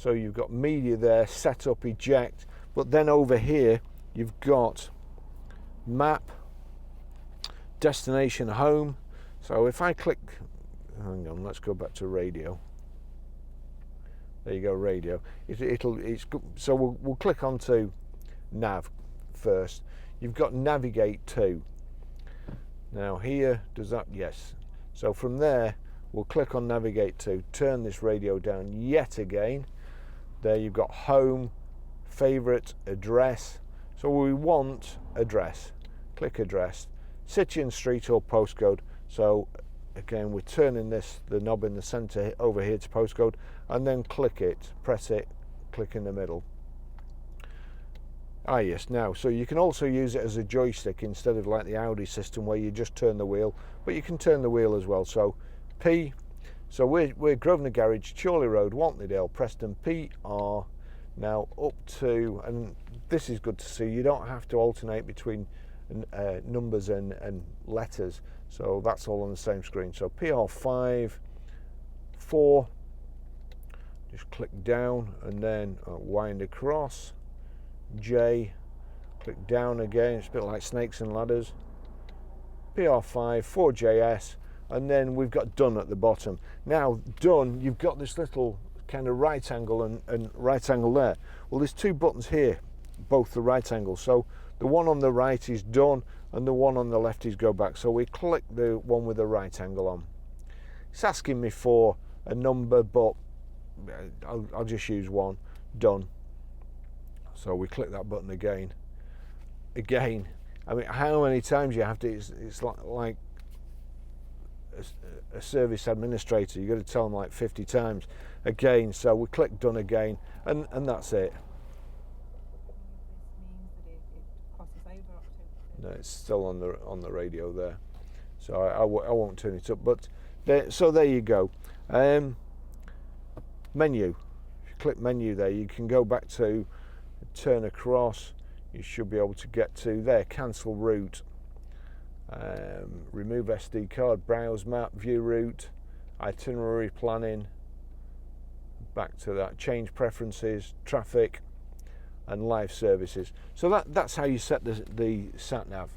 So you've got media there, set up, eject, but then over here you've got map, destination, home. So if I click, hang on, let's go back to radio. There you go, radio. So we'll click onto nav first. You've got navigate to. Now here, does that? Yes. So from there, we'll click on navigate to, turn this radio down yet again. There you've got home, favorite, address. So we want address. Click address, city and street or postcode. So again, we're turning the knob in the center over here to postcode, and then click it, press it, click in the middle. Ah yes, now, so you can also use it as a joystick instead of like the Audi system where you just turn the wheel, but you can turn the wheel as well. So P, so we're Grosvenor Garage, Chorley Road, Wantleydale, Preston, PR. Now up to, and this is good to see, you don't have to alternate between numbers and letters, so that's all on the same screen. So PR5, 4, just click down and then wind across. J, click down again, it's a bit like snakes and ladders. PR5, 4JS, and then we've got done at the bottom. Now done, you've got this little kind of right angle and right angle there. Well, there's two buttons here, both the right angle. So the one on the right is done and the one on the left is go back. So we click the one with the right angle on. It's asking me for a number, but I'll just use one, done. So we click that button again. I mean, how many times you have to, it's like a service administrator, you've got to tell them like 50 times again. So we click done again, and that's it. No, it's still on the radio there, so I won't turn it up. But so there you go. Menu. If you click menu there, you can go back to turn across. You should be able to get to there. Cancel route. Remove SD card. Browse map. View route. Itinerary planning. Back to that. Change preferences. Traffic. And live services. So that's how you set the sat nav.